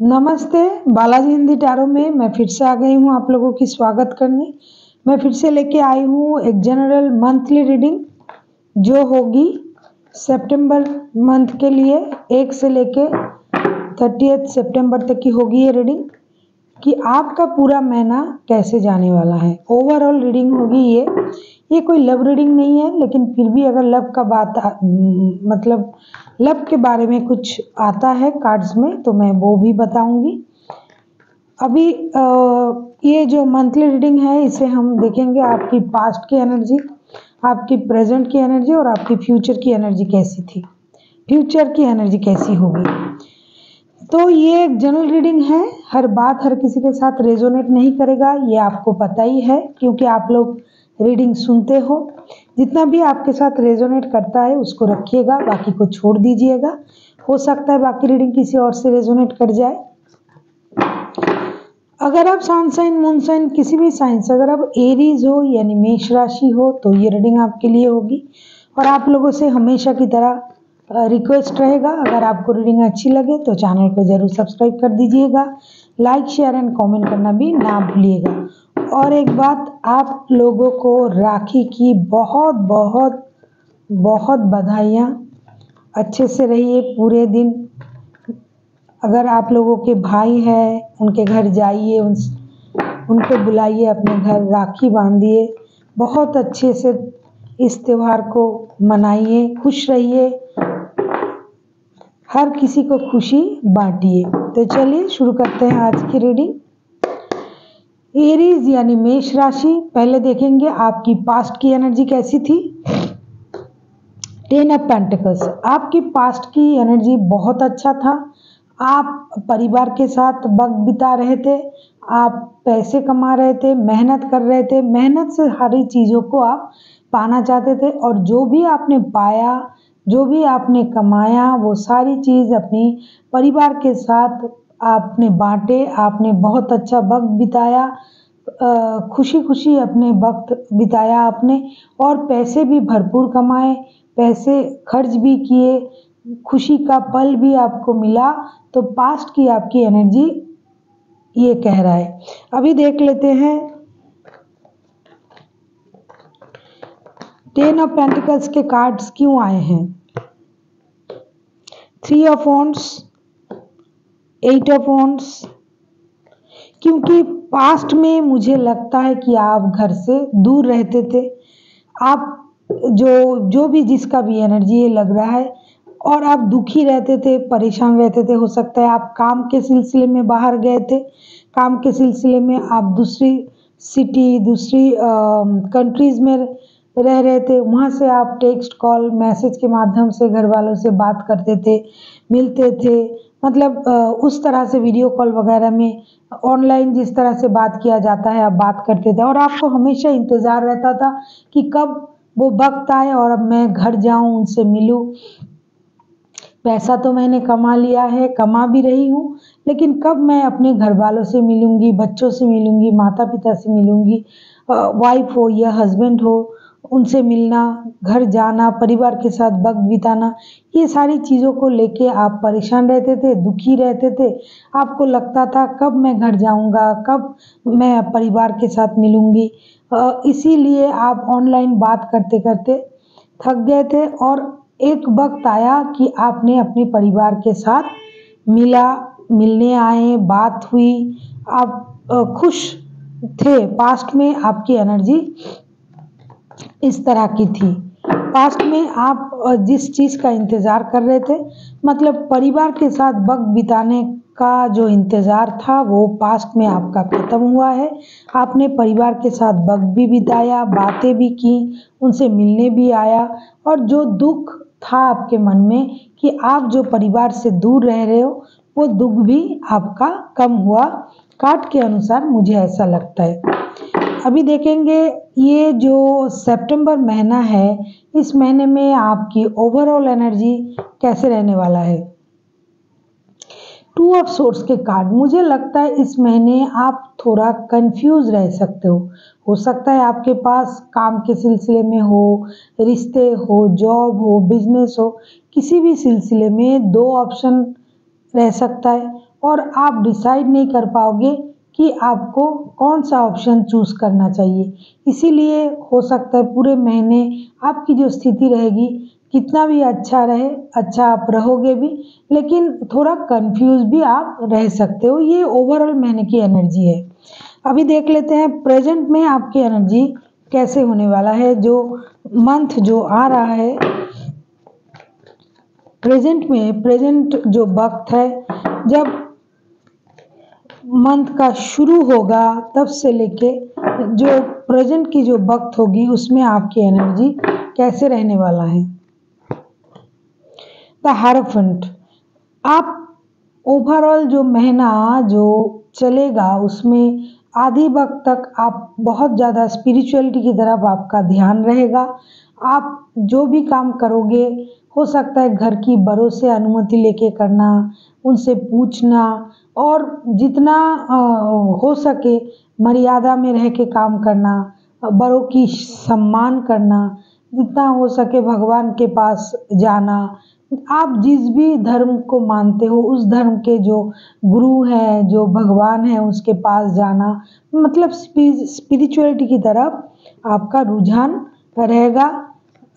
नमस्ते, बालाजी हिंदी टैरो में मैं फिर से आ गई हूँ आप लोगों की स्वागत करने। मैं फिर से लेके आई हूँ एक जनरल मंथली रीडिंग जो होगी सितंबर मंथ के लिए 1 से लेके 30 सितंबर तक की होगी ये रीडिंग कि आपका पूरा महीना कैसे जाने वाला है। ओवरऑल रीडिंग होगी ये कोई लव रीडिंग नहीं है, लेकिन फिर भी अगर लव का बात मतलब लव के बारे में कुछ आता है कार्ड्स में तो मैं वो भी बताऊंगी। अभी ये जो मंथली रीडिंग है इसे हम देखेंगे आपकी पास्ट की एनर्जी, आपकी प्रेजेंट की एनर्जी और आपकी फ्यूचर की एनर्जी कैसी थी, फ्यूचर की एनर्जी कैसी होगी। तो ये एक जनरल रीडिंग है, हर बात हर किसी के साथ रेजोनेट नहीं करेगा, ये आपको पता ही है क्योंकि आप लोग रीडिंग सुनते हो। जितना भी आपके साथ रेजोनेट करता है उसको रखिएगा, बाकी को छोड़ दीजिएगा। हो सकता है बाकी रीडिंग किसी और से रेजोनेट कर जाए। अगर आप सन साइन मून साइन किसी भी साइन से अगर आप एरीज हो यानी मेष राशि हो तो ये रीडिंग आपके लिए होगी। और आप लोगों से हमेशा की तरह रिक्वेस्ट रहेगा, अगर आपको रीडिंग अच्छी लगे तो चैनल को जरूर सब्सक्राइब कर दीजिएगा, लाइक शेयर एंड कमेंट करना भी ना भूलिएगा। और एक बात, आप लोगों को राखी की बहुत बहुत बहुत बधाइयाँ। अच्छे से रहिए पूरे दिन। अगर आप लोगों के भाई हैं उनके घर जाइए, उनको बुलाइए अपने घर, राखी बांधिए, बहुत अच्छे से इस त्योहार को मनाइए, खुश रहिए, हर किसी को खुशी बांटिए। तो चलिए शुरू करते हैं आज की रीडिंग। एरीज यानी मेष राशि, पहले देखेंगे आपकी पास्ट की एनर्जी कैसी थी। 10 ऑफ पेंटिकल्स, आपकी पास्ट की एनर्जी बहुत अच्छा था। आप परिवार के साथ वक्त बिता रहे थे, आप पैसे कमा रहे थे, मेहनत कर रहे थे, मेहनत से सारी चीज़ों को आप पाना चाहते थे और जो भी आपने पाया, जो भी आपने कमाया, वो सारी चीज़ अपनी परिवार के साथ आपने बांटे। आपने बहुत अच्छा वक्त बिताया, खुशी खुशी अपने वक्त बिताया आपने, और पैसे भी भरपूर कमाए, पैसे खर्च भी किए, खुशी का पल भी आपको मिला। तो पास्ट की आपकी एनर्जी ये कह रहा है। अभी देख लेते हैं 10 ऑफ पेंटिकल्स के कार्ड्स क्यों आए हैं। 3 ऑफ वॉन्ड्स, 8 ऑफ वॉन्ड्स, क्योंकि पास्ट में मुझे लगता है कि आप घर से दूर रहते थे। आप जो भी जिसका भी एनर्जी ये लग रहा है, और आप दुखी रहते थे, परेशान रहते थे। हो सकता है आप काम के सिलसिले में बाहर गए थे, काम के सिलसिले में आप दूसरी सिटी, दूसरी कंट्रीज़ में रह रहे थे। वहाँ से आप टेक्स्ट कॉल मैसेज के माध्यम से घर वालों से बात करते थे, मिलते थे, मतलब उस तरह से वीडियो कॉल वगैरह में ऑनलाइन जिस तरह से बात किया जाता है आप बात करते थे। और आपको हमेशा इंतज़ार रहता था कि कब वो वक्त आए और अब मैं घर जाऊं, उनसे मिलूं। पैसा तो मैंने कमा लिया है, कमा भी रही हूँ, लेकिन कब मैं अपने घर वालों से मिलूंगी, बच्चों से मिलूंगी, माता पिता से मिलूंगी, वाइफ हो या हस्बैंड हो, उनसे मिलना, घर जाना, परिवार के साथ वक्त बिताना, ये सारी चीज़ों को लेके आप परेशान रहते थे, दुखी रहते थे। आपको लगता था कब मैं घर जाऊंगा, कब मैं परिवार के साथ मिलूंगी। इसीलिए आप ऑनलाइन बात करते करते थक गए थे और एक वक्त आया कि आपने अपने परिवार के साथ मिलने आए, बात हुई, आप खुश थे। पास्ट में आपकी एनर्जी इस तरह की थी। पास्ट में आप जिस चीज़ का इंतज़ार कर रहे थे, मतलब परिवार के साथ वक्त बिताने का जो इंतज़ार था वो पास्ट में आपका ख़त्म हुआ है। आपने परिवार के साथ वक्त भी बिताया, बातें भी की, उनसे मिलने भी आया, और जो दुख था आपके मन में कि आप जो परिवार से दूर रह रहे हो, वो दुख भी आपका कम हुआ। कार्ड के अनुसार मुझे ऐसा लगता है। अभी देखेंगे ये जो सितंबर महीना है, इस महीने में आपकी ओवरऑल एनर्जी कैसे रहने वाला है। 2 ऑफ सोर्ड्स के कार्ड, मुझे लगता है इस महीने आप थोड़ा कंफ्यूज रह सकते हो सकता है आपके पास काम के सिलसिले में हो, रिश्ते हो, जॉब हो, बिजनेस हो, किसी भी सिलसिले में 2 ऑप्शन रह सकता है। और आप डिसाइड नहीं कर पाओगे कि आपको कौन सा ऑप्शन चूज करना चाहिए। इसीलिए हो सकता है पूरे महीने आपकी जो स्थिति रहेगी, कितना भी अच्छा रहे, अच्छा आप रहोगे भी, लेकिन थोड़ा कंफ्यूज भी आप रह सकते हो। ये ओवरऑल महीने की एनर्जी है। अभी देख लेते हैं प्रेजेंट में आपकी एनर्जी कैसे होने वाला है। जो मंथ जो आ रहा है प्रेजेंट में, प्रेजेंट जो वक्त है जब मंथ का शुरू होगा तब से लेके जो प्रेजेंट की जो वक्त होगी उसमें आपकी एनर्जी कैसे रहने वाला है। द हायरोफेंट, आप ओवरऑल जो महीना जो चलेगा उसमें आधी वक्त तक आप बहुत ज़्यादा स्पिरिचुअलिटी की तरफ आपका ध्यान रहेगा। आप जो भी काम करोगे, हो सकता है घर की बड़ों से अनुमति लेके करना, उनसे पूछना, और जितना हो सके मर्यादा में रह के काम करना, बड़ों की सम्मान करना, जितना हो सके भगवान के पास जाना। आप जिस भी धर्म को मानते हो उस धर्म के जो गुरु हैं, जो भगवान हैं, उसके पास जाना, मतलब स्पिरिचुअलिटी की तरफ आपका रुझान रहेगा।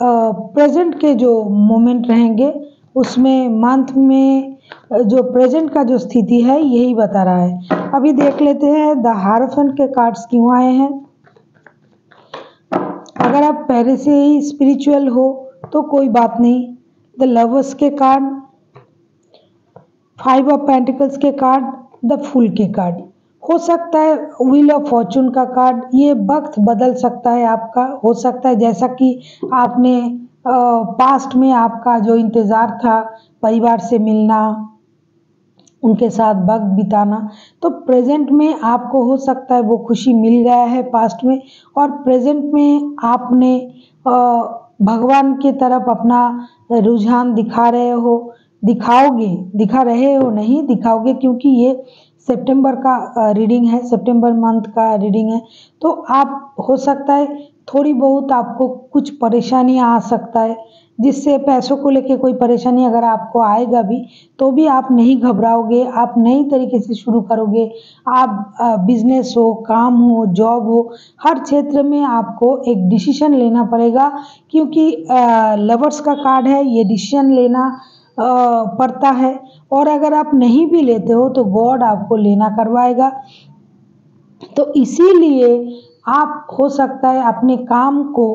प्रेजेंट के जो मोमेंट रहेंगे उसमें मंथ में जो प्रेजेंट का जो स्थिति है यही बता रहा है। अभी देख लेते हैं द हायरोफेंट के कार्ड्स क्यों आए हैं। अगर आप पहले से ही स्पिरिचुअल हो तो कोई बात नहीं। द लवर्स के कार्ड, 5 ऑफ पेंटिकल्स के कार्ड, द फूल के कार्ड, हो सकता है व्हील ऑफ फॉर्चून का कार्ड। ये वक्त बदल सकता है आपका, हो सकता है जैसा कि आपने पास्ट में आपका जो इंतज़ार था परिवार से मिलना, उनके साथ वक्त बिताना, तो प्रेजेंट में आपको हो सकता है वो खुशी मिल गया है पास्ट में, और प्रेजेंट में आपने भगवान की तरफ अपना रुझान दिखा रहे हो, दिखाओगे, दिखा रहे हो नहीं दिखाओगे, क्योंकि ये सितंबर का रीडिंग है, सितंबर मंथ का रीडिंग है। तो आप हो सकता है थोड़ी बहुत आपको कुछ परेशानी आ सकता है, जिससे पैसों को लेके कोई परेशानी अगर आपको आएगा भी तो भी आप नहीं घबराओगे, आप नई तरीके से शुरू करोगे। आप बिजनेस हो, काम हो, जॉब हो, हर क्षेत्र में आपको एक डिसीजन लेना पड़ेगा, क्योंकि लवर्स का कार्ड है, ये डिसीजन लेना पड़ता है, और अगर आप नहीं भी लेते हो तो गॉड आपको लेना करवाएगा। तो इसीलिए आप हो सकता है अपने काम को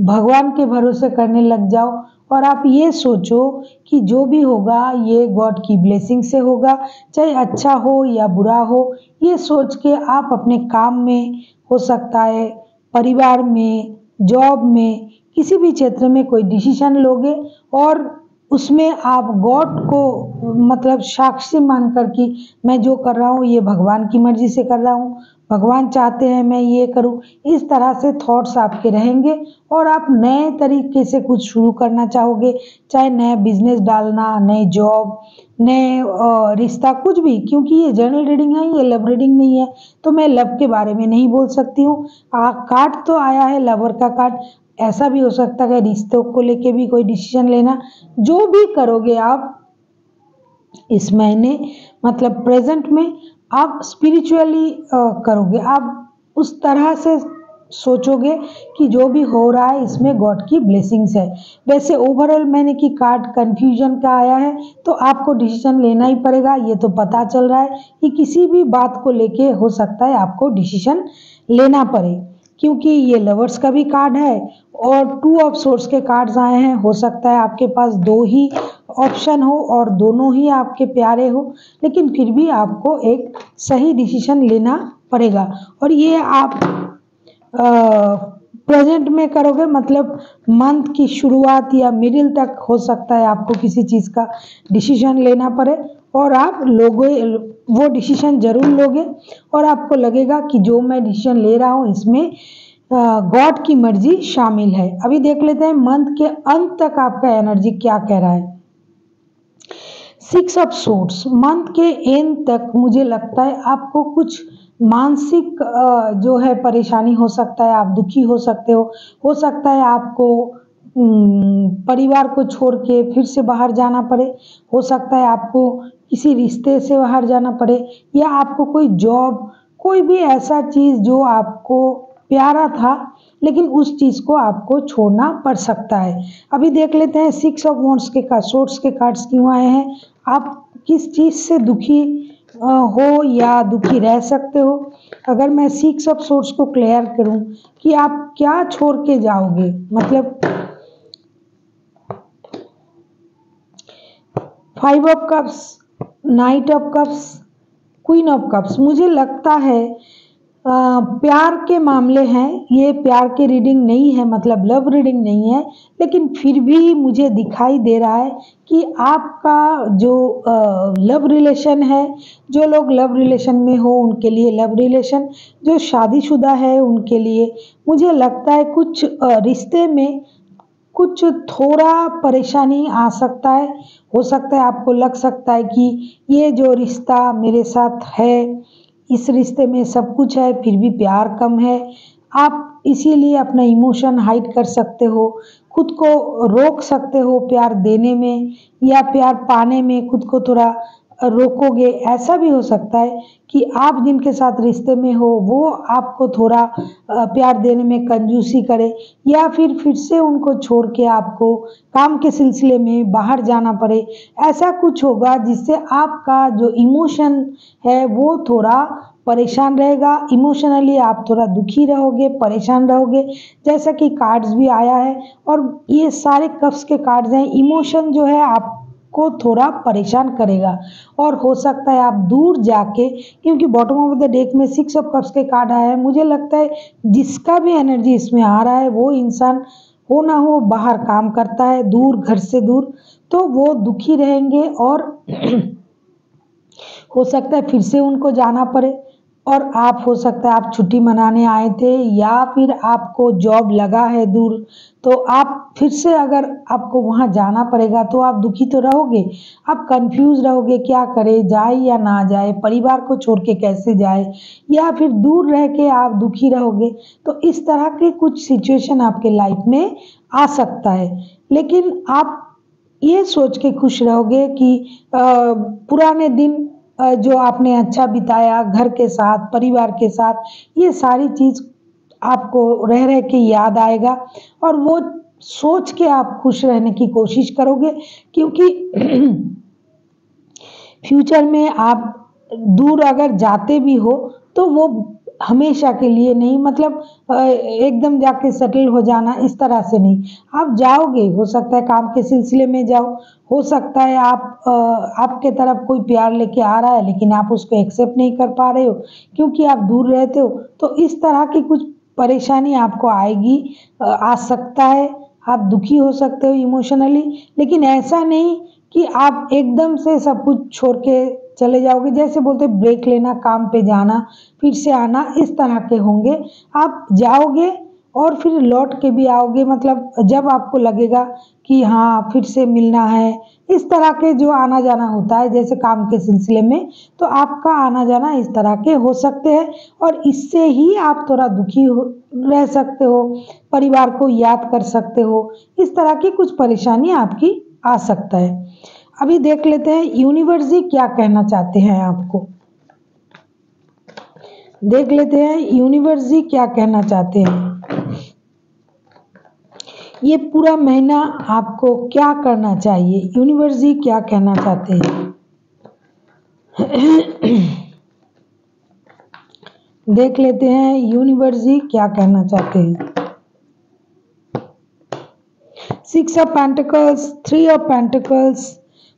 भगवान के भरोसे करने लग जाओ, और आप ये सोचो कि जो भी होगा ये गॉड की ब्लेसिंग से होगा, चाहे अच्छा हो या बुरा हो। ये सोच के आप अपने काम में, हो सकता है परिवार में, जॉब में, किसी भी क्षेत्र में कोई डिसीजन लोगे, और उसमें आप गॉड को मतलब साक्षी मानकर कि मैं जो कर रहा हूँ ये भगवान की मर्जी से कर रहा हूँ, भगवान चाहते हैं मैं ये करूँ, इस तरह से थॉट्स आपके रहेंगे, और आप नए तरीके से कुछ शुरू करना चाहोगे, चाहे नया बिजनेस डालना, नए जॉब, नए रिश्ता, कुछ भी, क्योंकि ये जनरल रीडिंग है, ये लव रीडिंग नहीं है, तो मैं लव के बारे में नहीं बोल सकती हूँ। कार्ड तो आया है लवर का कार्ड, ऐसा भी हो सकता है रिश्तों को लेके भी कोई डिसीजन लेना। जो भी करोगे आप इस महीने, मतलब प्रेजेंट में, आप स्पिरिचुअली करोगे, आप उस तरह से सोचोगे कि जो भी हो रहा है इसमें गॉड की ब्लेसिंग्स है। वैसे ओवरऑल महीने की कार्ड कंफ्यूजन का आया है, तो आपको डिसीजन लेना ही पड़ेगा। ये तो पता चल रहा है कि किसी भी बात को लेके हो सकता है आपको डिसीजन लेना पड़े, क्योंकि ये लवर्स का भी कार्ड है और 2 ऑफ सोर्स के कार्ड्स आए हैं। हो सकता है आपके पास 2 ही ऑप्शन हो और दोनों ही आपके प्यारे हो, लेकिन फिर भी आपको एक सही डिसीजन लेना पड़ेगा, और ये आप प्रेजेंट में करोगे, मतलब मंथ की शुरुआत या मिडिल तक हो सकता है आपको किसी चीज़ का डिसीजन लेना पड़े, और आप लोगे, वो डिसीजन जरूर लोगे, और आपको लगेगा कि जो मैं डिसीजन ले रहा हूँ इसमें गॉड की मर्जी शामिल है। अभी देख लेते हैं मंथ के अंत तक आपका एनर्जी क्या कह रहा है। 6 ऑफ सोर्ड्स, मंथ के एंड तक मुझे लगता है आपको कुछ मानसिक जो है परेशानी हो सकता है, आप दुखी हो सकते हो सकता है आपको परिवार को छोड़ के फिर से बाहर जाना पड़े, हो सकता है आपको किसी रिश्ते से बाहर जाना पड़े, या आपको कोई जॉब, कोई भी ऐसा चीज़ जो आपको प्यारा था लेकिन उस चीज़ को आपको छोड़ना पड़ सकता है। अभी देख लेते हैं 6 ऑफ वॉन्ड्स के सोर्ड्स के कार्ड्स क्यों आए हैं। आप किस चीज़ से दुखी हो या दुखी रह सकते हो। अगर मैं 6 ऑफ सोर्ड्स को क्लियर करूं कि आप क्या छोड़ के जाओगे, मतलब 5 of cups, night of cups, queen of cups, मुझे लगता है प्यार के मामले हैं, ये प्यार की रीडिंग नहीं है, मतलब लव रीडिंग नहीं है, लेकिन फिर भी मुझे दिखाई दे रहा है कि आपका जो लव रिलेशन है, जो लोग लव रिलेशन में हो उनके लिए लव रिलेशन, जो शादीशुदा है उनके लिए मुझे लगता है कुछ रिश्ते में कुछ थोड़ा परेशानी आ सकता है। हो सकता है आपको लग सकता है कि ये जो रिश्ता मेरे साथ है, इस रिश्ते में सब कुछ है फिर भी प्यार कम है। आप इसीलिए अपना इमोशन हाइड कर सकते हो, खुद को रोक सकते हो प्यार देने में या प्यार पाने में, खुद को थोड़ा रोकोगे। ऐसा भी हो सकता है कि आप जिनके साथ रिश्ते में हो वो आपको थोड़ा प्यार देने में कंजूसी करे, या फिर से उनको छोड़ के आपको काम के सिलसिले में बाहर जाना पड़े। ऐसा कुछ होगा जिससे आपका जो इमोशन है वो थोड़ा परेशान रहेगा, इमोशनली आप थोड़ा दुखी रहोगे, परेशान रहोगे, जैसा कि कार्ड्स भी आया है। और ये सारे कप्स के कार्ड्स हैं, इमोशन जो है आपको थोड़ा परेशान करेगा और हो सकता है आप दूर जाके, क्योंकि बॉटम ऑफ द डेक में 6 ऑफ कप्स के कार्ड आया है, मुझे लगता है जिसका भी एनर्जी इसमें आ रहा है वो इंसान हो ना हो बाहर काम करता है, दूर, घर से दूर, तो वो दुखी रहेंगे और हो सकता है फिर से उनको जाना पड़े। और आप, हो सकता है आप छुट्टी मनाने आए थे या फिर आपको जॉब लगा है दूर, तो आप फिर से अगर आपको वहाँ जाना पड़ेगा तो आप दुखी तो रहोगे, आप कंफ्यूज रहोगे क्या करें, जाए या ना जाए, परिवार को छोड़ के कैसे जाए, या फिर दूर रह के आप दुखी रहोगे। तो इस तरह के कुछ सिचुएशन आपके लाइफ में आ सकता है, लेकिन आप ये सोच के खुश रहोगे कि पुराने दिन जो आपने अच्छा बिताया घर के साथ, परिवार के साथ, ये सारी चीज़ आपको रह रह के याद आएगा और वो सोच के आप खुश रहने की कोशिश करोगे, क्योंकि फ्यूचर में आप दूर अगर जाते भी हो तो वो हमेशा के लिए नहीं, मतलब एकदम जाके सेटल हो जाना इस तरह से नहीं। आप जाओगे, हो सकता है काम के सिलसिले में जाओ, हो सकता है आप आपके तरफ कोई प्यार लेके आ रहा है लेकिन आप उसको एक्सेप्ट नहीं कर पा रहे हो क्योंकि आप दूर रहते हो, तो इस तरह की कुछ परेशानी आपको आएगी, आ सकता है, आप दुखी हो सकते हो इमोशनली, लेकिन ऐसा नहीं कि आप एकदम से सब कुछ छोड़ के चले जाओगे। जैसे बोलते ब्रेक लेना, काम पे जाना, फिर से आना, इस तरह के होंगे। आप जाओगे और फिर लौट के भी आओगे, मतलब जब आपको लगेगा कि हाँ फिर से मिलना है, इस तरह के जो आना जाना होता है जैसे काम के सिलसिले में, तो आपका आना जाना इस तरह के हो सकते हैं और इससे ही आप थोड़ा दुखी रह सकते हो, परिवार को याद कर सकते हो, इस तरह की कुछ परेशानी आपकी आ सकता है। अभी देख लेते हैं यूनिवर्स जी क्या कहना चाहते हैं आपको। देख लेते हैं यूनिवर्स जी क्या कहना चाहते हैं। ये पूरा महीना आपको क्या करना चाहिए, यूनिवर्स जी क्या कहना चाहते हैं। देख लेते हैं यूनिवर्स जी क्या कहना चाहते हैं। 6 of pentacles, 3 of pentacles,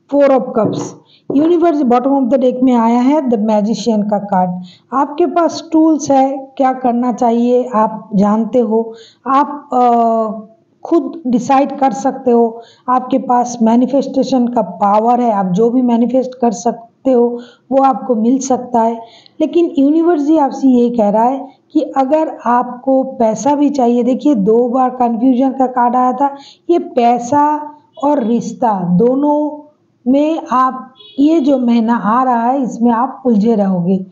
4 of cups. Universe bottom of the deck में आया है द मैजिशियन का कार्ड। आपके पास टूल्स है, क्या करना चाहिए आप जानते हो, आप खुद डिसाइड कर सकते हो, आपके पास मैनिफेस्टेशन का पावर है, आप जो भी मैनिफेस्ट कर सकते हो वो आपको मिल सकता है। लेकिन यूनिवर्स जी आपसे ये कह रहा है कि अगर आपको पैसा भी चाहिए, देखिए 2 बार कन्फ्यूजन का कार्ड आया था, ये पैसा और रिश्ता दोनों में आप ये जो महीना आ रहा है इसमें आप उलझे रहोगे।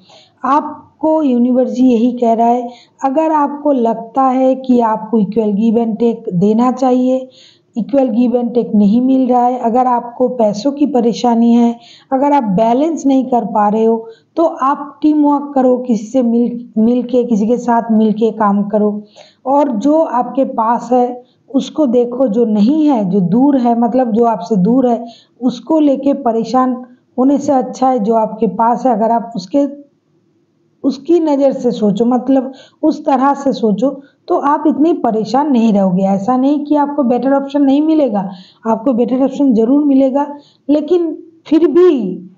आपको यूनिवर्स जी यही कह रहा है, अगर आपको लगता है कि आपको इक्वल गिव एंड टेक देना चाहिए, इक्वल गिव एंड टेक नहीं मिल रहा है, अगर आपको पैसों की परेशानी है, अगर आप बैलेंस नहीं कर पा रहे हो, तो आप टीम वर्क करो, किसी से मिल के किसी के साथ मिल के काम करो। और जो आपके पास है उसको देखो, जो नहीं है, जो दूर है, मतलब जो आपसे दूर है, उसको लेके परेशान होने से अच्छा है जो आपके पास है, अगर आप उसकी नज़र से सोचो, मतलब उस तरह से सोचो, तो आप इतनी परेशान नहीं रहोगे। ऐसा नहीं कि आपको बेटर ऑप्शन नहीं मिलेगा, आपको बेटर ऑप्शन ज़रूर मिलेगा, लेकिन फिर भी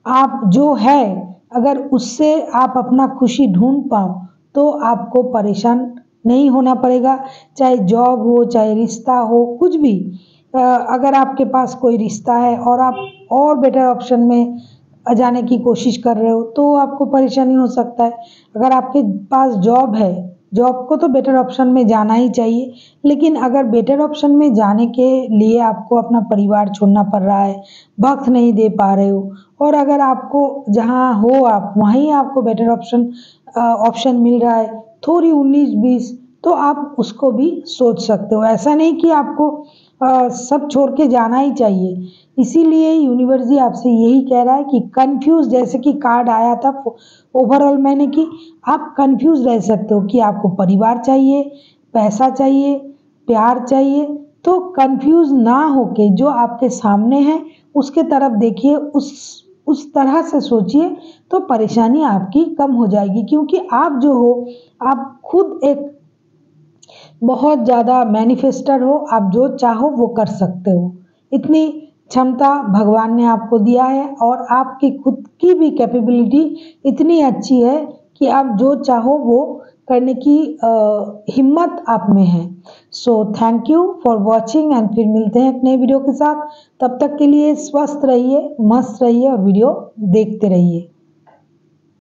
आप जो है, अगर उससे आप अपना खुशी ढूंढ पाओ तो आपको परेशान नहीं होना पड़ेगा। चाहे जॉब हो, चाहे रिश्ता हो, कुछ भी। अगर आपके पास कोई रिश्ता है और आप और बेटर ऑप्शन में जाने की कोशिश कर रहे हो तो आपको परेशानी हो सकता है। अगर आपके पास जॉब है, जॉब को तो बेटर ऑप्शन में जाना ही चाहिए, लेकिन अगर बेटर ऑप्शन में जाने के लिए आपको अपना परिवार छोड़ना पड़ रहा है, वक्त नहीं दे पा रहे हो, और अगर आपको जहाँ हो आप वहीं आपको बेटर ऑप्शन मिल रहा है, थोड़ी 19-20, तो आप उसको भी सोच सकते हो। ऐसा नहीं कि आपको सब छोड़ के जाना ही चाहिए। इसीलिए यूनिवर्स जी आपसे यही कह रहा है कि कंफ्यूज, जैसे कि कार्ड आया था ओवरऑल मैंने, कि आप कंफ्यूज रह सकते हो कि आपको परिवार चाहिए, पैसा चाहिए, प्यार चाहिए। तो कंफ्यूज ना होके जो आपके सामने है उसके तरफ देखिए, उस तरह से सोचिए, तो परेशानी आपकी कम हो जाएगी। क्योंकि आप जो हो, आप खुद एक बहुत ज़्यादा मैनिफेस्टर हो, आप जो चाहो वो कर सकते हो। इतनी क्षमता भगवान ने आपको दिया है, और आपकी खुद की भी कैपेबिलिटी इतनी अच्छी है कि आप जो चाहो वो करने की हिम्मत आप में है। So thank you for watching, and फिर मिलते हैं एक नए वीडियो के साथ। तब तक के लिए स्वस्थ रहिए, मस्त रहिए और वीडियो देखते रहिए।